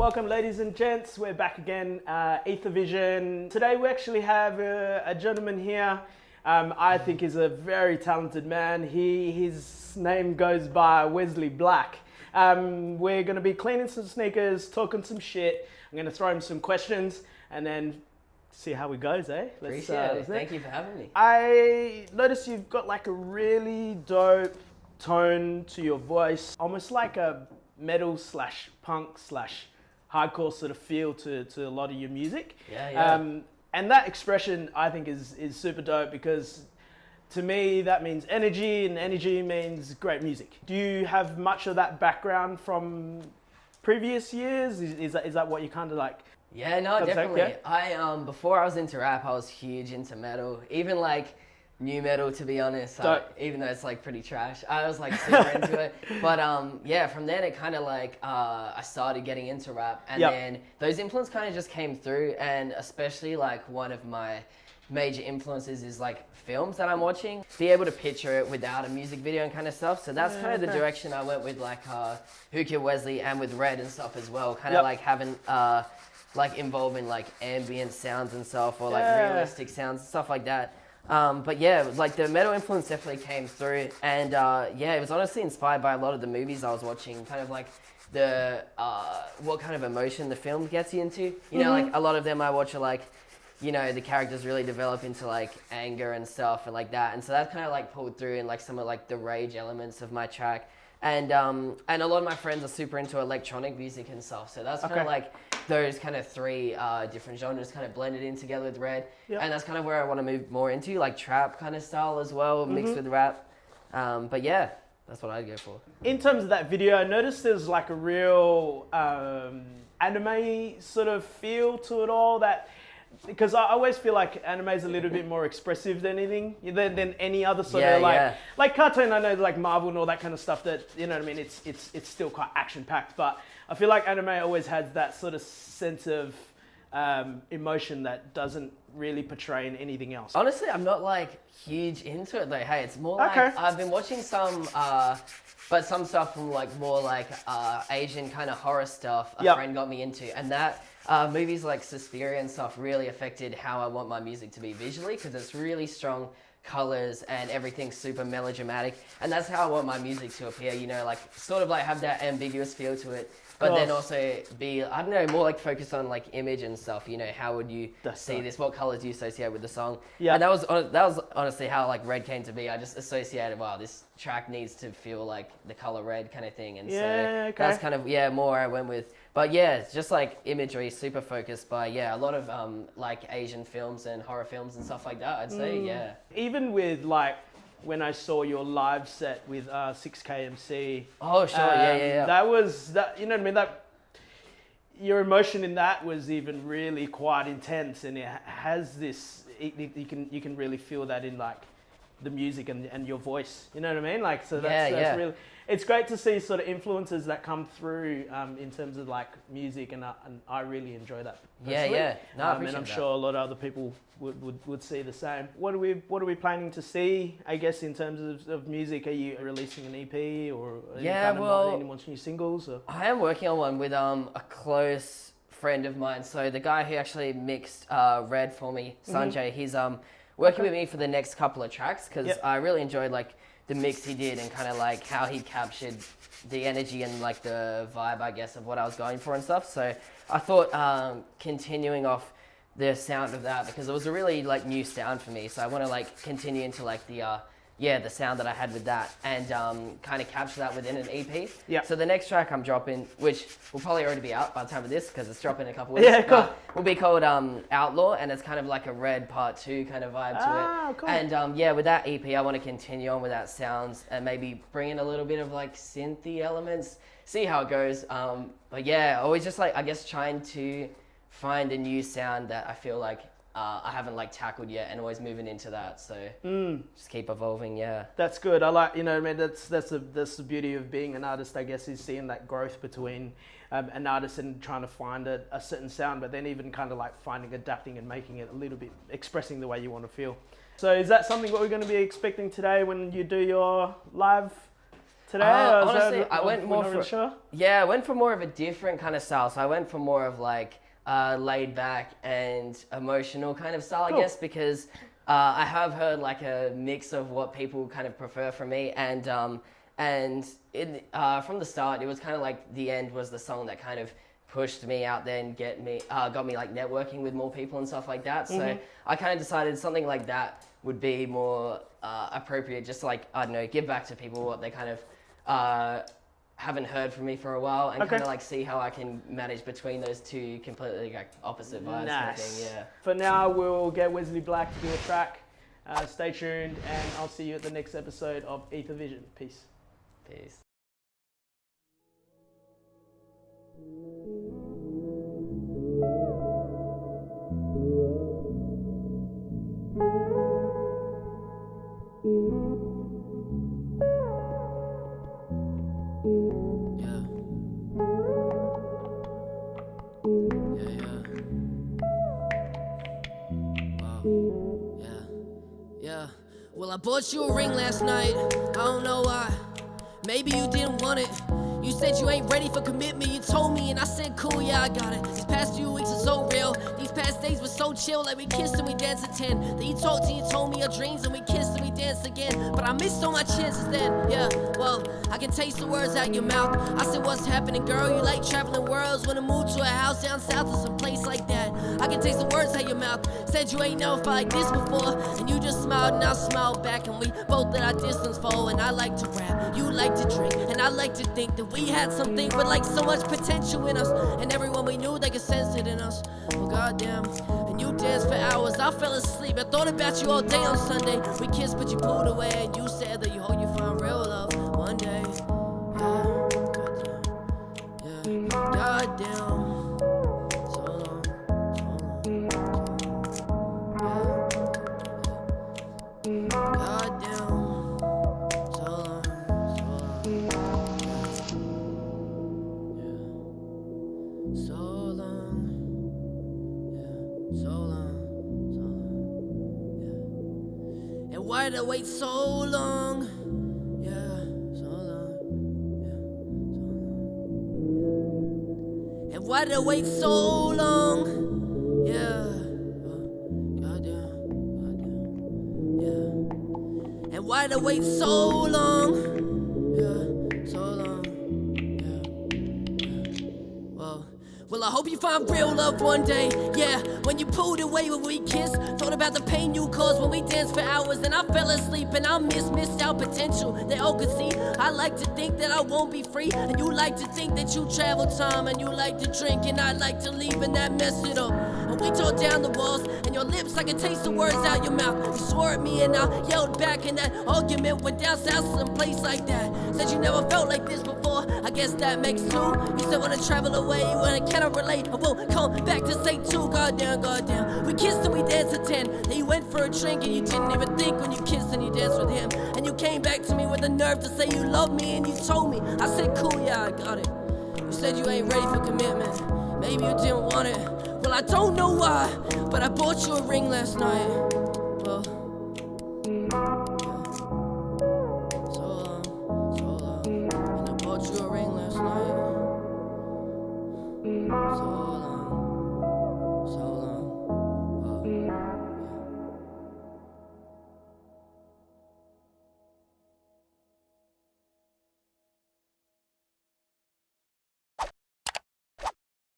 Welcome, ladies and gents. We're back again, Ether Vision. Today we actually have a gentleman here. I think is a very talented man. His name goes by Wesley Black. We're going to be cleaning some sneakers, talking some shit. I'm going to throw him some questions and then see how it goes, eh? Appreciate it. Thank you for having me. I noticed you've got like a really dope tone to your voice, almost like a metal slash punk slash hardcore sort of feel to a lot of your music. Yeah. And that expression I think is super dope because to me that means energy, and energy means great music. Do you have much of that background from previous years? Is that what you kind of like? Yeah, no, definitely. Yeah? I before I was into rap, I was huge into metal, even like new metal, to be honest. Even though it's like pretty trash, I was like super into it. But yeah, from then it kind of like I started getting into rap, and then those influences kind of just came through. And especially like one of my major influences is like films that I'm watching. Be able to picture it without a music video and kind of stuff. So that's kind of the direction I went with like Who Killed Wesley and with Red and stuff as well. Kind of like having like involving like ambient sounds and stuff, or like realistic sounds and stuff like that. But yeah, like the metal influence definitely came through, and yeah, it was honestly inspired by a lot of the movies I was watching, kind of like the what kind of emotion the film gets you into. You know, like a lot of them I watch are like, you know, the characters really develop into like anger and stuff and like that, and so that's kind of like pulled through in like some of like the rage elements of my track. And a lot of my friends are super into electronic music and stuff, so that's kind of like those kind of three different genres kind of blended in together with Red, and that's kind of where I want to move more into, like trap kind of style as well, mixed with rap. But yeah, that's what I'd go for. In terms of that video, I noticed there's like a real anime sort of feel to it all, that because I always feel like anime is a little bit more expressive than anything, than any other sort of like cartoon. I know like Marvel and all that kind of stuff, that, you know what I mean, it's still quite action packed, but I feel like anime always has that sort of sense of emotion that doesn't really portray in anything else. Honestly, I'm not like huge into it though. Hey, it's more like I've been watching some but some stuff from like more like Asian kind of horror stuff a friend got me into, and that movies like Suspiria and stuff really affected how I want my music to be visually, because it's really strong colors and everything's super melodramatic, and that's how I want my music to appear, you know, like sort of like have that ambiguous feel to it, but then also be, I don't know, more like focused on like image and stuff, you know, how would you see this, what colors do you associate with the song? And that was honestly how like Red came to be. I just associated, wow, this track needs to feel like the color red kind of thing, and so that's kind of more I went with. But yeah, it's just like imagery, super focused by a lot of like Asian films and horror films and stuff like that, I'd say. Even with like when I saw your live set with 6KMC. Oh sure, yeah. That was that, you know what I mean, that your emotion in that was even really quite intense, and it has this, you can really feel that in like the music and your voice, you know what I mean? Like, so that's really, it's great to see sort of influences that come through in terms of like music, and I really enjoy that personally. No, I appreciate and I'm that. sure a lot of other people would see the same. What are we planning to see, I guess, in terms of music? Are you releasing an EP, or any more new singles? Or? I am working on one with a close friend of mine. So the guy who actually mixed Red for me, Sanjay, he's working with me for the next couple of tracks, because I really enjoyed like the mix he did, and kind of like how he captured the energy and like the vibe, I guess, of what I was going for and stuff. So I thought continuing off the sound of that, because it was a really like new sound for me, so I want to like continue into like the sound that I had with that, and kind of capture that within an EP. So the next track I'm dropping, which will probably already be out by the time of this, because it's dropping in a couple weeks, will be called Outlaw, and it's kind of like a Red Part 2 kind of vibe to it. Cool. And with that EP, I want to continue on with that sounds, and maybe bring in a little bit of like synthy elements, see how it goes. But yeah, always just like, I guess, trying to find a new sound that I feel like I haven't like tackled yet, and always moving into that. So just keep evolving. That's good. I like, you know, I mean, that's the beauty of being an artist, I guess, is seeing that growth between an artist and trying to find a certain sound, but then even kind of like finding, adapting, and making it a little bit, expressing the way you want to feel. So is that something what we're going to be expecting today when you do your live today? Honestly, I went more not really for sure? I went for more of a different kind of style. So I went for more of like laid back and emotional kind of style, Cool. I guess, because I have heard like a mix of what people kind of prefer from me, and from the start, it was kind of like The End was the song that kind of pushed me out there and got me like networking with more people and stuff like that. So I kind of decided something like that would be more appropriate, just to like, I don't know, give back to people what they kind of haven't heard from me for a while, and kind of like see how I can manage between those two completely like opposite vibes. Kind of thing, yeah. For now, we'll get Wesley Black to do a track. Stay tuned, and I'll see you at the next episode of Ether Vision. Peace. Peace. Well, I bought you a ring last night. I don't know why. Maybe you didn't want it. You said you ain't ready for commitment. You told me, and I said, cool, yeah, I got it. These past few weeks are so real. These past days were so chill. Like we kissed and we danced at 10. Then you talked and you told me your dreams, and we kissed and we danced again. But I missed all my chances then. Yeah, well, I can taste the words out your mouth. I said, what's happening, girl? You like traveling worlds. Wanna move to a house down south or some place like that. I can taste the words out your mouth. Said you ain't never felt like this before. And you just smiled and I smiled back. And we both let our distance fall. And I like to rap, you like to drink. And I like to think that we had something, but like so much potential in us. And everyone we knew, they could sense it in us. Oh goddamn. And you danced for hours, I fell asleep. I thought about you all day on Sunday. We kissed but you pulled away. And you said that you hope you find real love one day. Yeah, goddamn. So long, goddamn. Why did I wait so long? Yeah, so long. Yeah, so long. And why did I wait so long? Yeah, goddamn. Yeah. And why did I wait so long? Yeah, so long. Well, I hope you find real love one day. Yeah, when you pulled away when we kissed, thought about the pain you caused when we danced for hours. And I fell asleep and I missed out potential that all could see. I like to think that I won't be free, and you like to think that you travel time, and you like to drink, and I like to leave, and that mess it up. And we tore down the walls, and your lips, I could taste the words out your mouth. You swore at me and I yelled back, and that argument went down south someplace like that. Said you never felt like this before, I guess that makes two. You said wanna travel away when I cannot relate. I won't come back to say two. Goddamn. We kissed and we danced at 10. Then you went for a drink and you didn't even think when you kissed and you danced with him. And you came back to me with the nerve to say you love me, and you told me. I said cool, yeah, I got it. You said you ain't ready for commitment. Maybe you didn't want it. Well, I don't know why, but I bought you a ring last night.